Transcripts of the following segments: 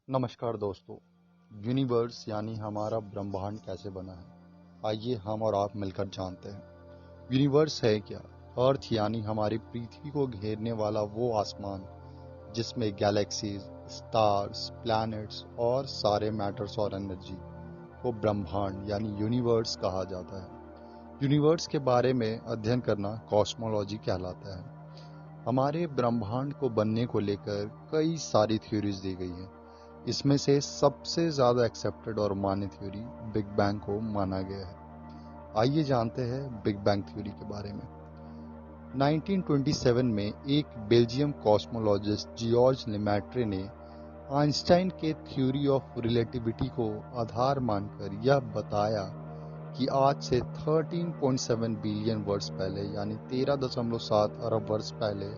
नमस्कार दोस्तों। यूनिवर्स यानी हमारा ब्रह्मांड कैसे बना है, आइए हम और आप मिलकर जानते हैं। यूनिवर्स है क्या? अर्थ यानी हमारी पृथ्वी को घेरने वाला वो आसमान जिसमें गैलेक्सीज, स्टार्स, प्लैनेट्स और सारे मैटर्स और एनर्जी को ब्रह्मांड यानी यूनिवर्स कहा जाता है। यूनिवर्स के बारे में अध्ययन करना कॉस्मोलॉजी कहलाता है। हमारे ब्रह्मांड को बनने को लेकर कई सारी थ्योरीज दी गई हैं। इसमें से सबसे ज्यादा एक्सेप्टेड और मान्य थ्योरी बिग बैंग को माना गया है। आइए जानते हैं बिग बैंग थ्योरी के बारे में। 1927 में एक बेल्जियम कॉस्मोलॉजिस्ट जियोर्ज लेमैट्रे ने आइंस्टाइन के थ्योरी ऑफ रिलेटिविटी को आधार मानकर यह बताया कि आज से 13.7 बिलियन वर्ष पहले यानी 13.7 अरब वर्ष पहले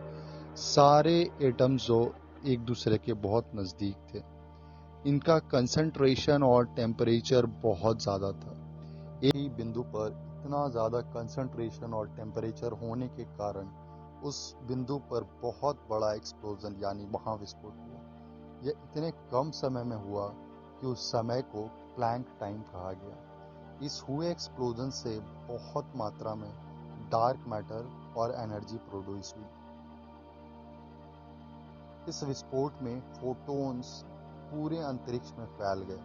सारे एटम्स जो एक दूसरे के बहुत नजदीक थे, इनका कंसंट्रेशन और टेम्परेचर बहुत ज़्यादा था। एक ही बिंदु पर इतना ज़्यादा कंसंट्रेशन और टेम्परेचर होने के कारण उस बिंदु पर बहुत बड़ा एक्सप्लोजन यानी महाविस्फोट हुआ। यह इतने कम समय में हुआ कि उस समय को प्लैंक टाइम कहा गया। इस हुए एक्सप्लोजन से बहुत मात्रा में डार्क मैटर और एनर्जी प्रोड्यूस हुई। इस विस्फोट में फोटॉन्स पूरे अंतरिक्ष में फैल गए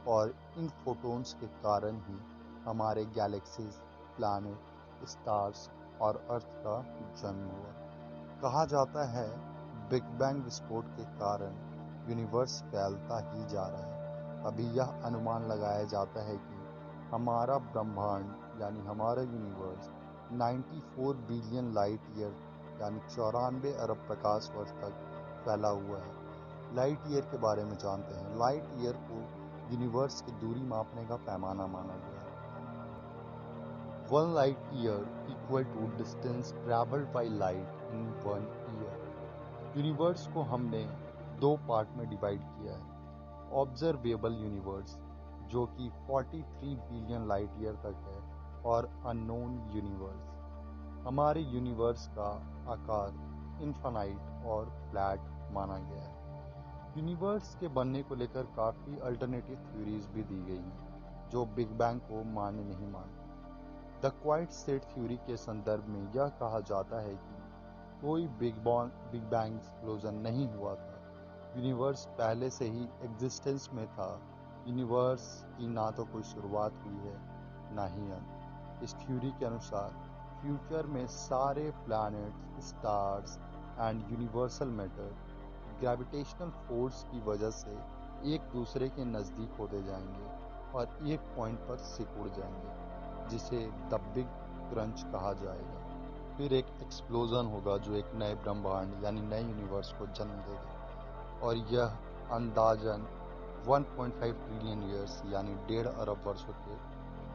और इन फोटॉन्स के कारण ही हमारे गैलेक्सीज, प्लैनेट, स्टार्स और अर्थ का जन्म हुआ। कहा जाता है बिग बैंग विस्फोट के कारण यूनिवर्स फैलता ही जा रहा है। अभी यह अनुमान लगाया जाता है कि हमारा ब्रह्मांड यानी हमारा यूनिवर्स 94 बिलियन लाइट ईयर यानी 94 अरब प्रकाश वर्ष तक फैला हुआ है। लाइट ईयर के बारे में जानते हैं। लाइट ईयर को यूनिवर्स की दूरी मापने का पैमाना माना गया है। 1 light year equal to distance travelled by light in 1 year. Universe को हमने दो पार्ट में डिवाइड किया है। ऑब्जर्वेबल यूनिवर्स जो कि 43 बिलियन लाइट ईयर तक है, और अननोन यूनिवर्स। हमारे यूनिवर्स का आकार इनफाइनाइट और फ्लैट माना गया है। यूनिवर्स के बनने को लेकर काफ़ी अल्टरनेटिव थ्योरीज भी दी गई हैं जो बिग बैंग को मान्य नहीं मानती। द क्वाइट सेट थ्योरी के संदर्भ में यह कहा जाता है कि कोई बिग बैंग एक्सप्लोजन नहीं हुआ था। यूनिवर्स पहले से ही एग्जिस्टेंस में था। यूनिवर्स की ना तो कोई शुरुआत हुई है ना ही अंत। इस थ्योरी के अनुसार फ्यूचर में सारे planets, stars and universal matter gravitational force की वजह से एक दूसरे के नज़दीक होते जाएंगे और एक पॉइंट पर सिकुड़ जाएंगे, जिसे द बिग क्रंच कहा जाएगा। फिर एक एक्सप्लोजन होगा जो एक नए ब्रह्मांड यानी नए यूनिवर्स को जन्म देगा, और यह अंदाजन 1.5 ट्रिलियन ईयर्स यानी 1.5 अरब वर्षों के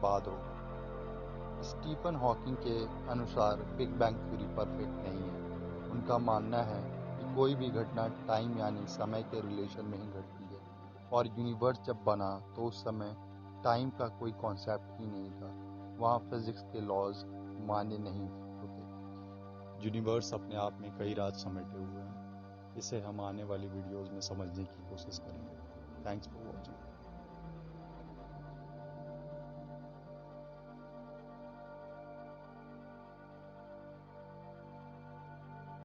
बाद होगा। स्टीफन हॉकिंग के अनुसार बिग बैंग थ्योरी परफेक्ट नहीं है। उनका मानना है कि कोई भी घटना टाइम यानी समय के रिलेशन में ही घटती है, और यूनिवर्स जब बना तो उस समय टाइम का कोई कॉन्सेप्ट ही नहीं था। वहाँ फिजिक्स के लॉज मान्य नहीं होते। यूनिवर्स अपने आप में कई राज समेटे हुए हैं। इसे हम आने वाली वीडियोस में समझने की कोशिश करेंगे। Thanks for watching.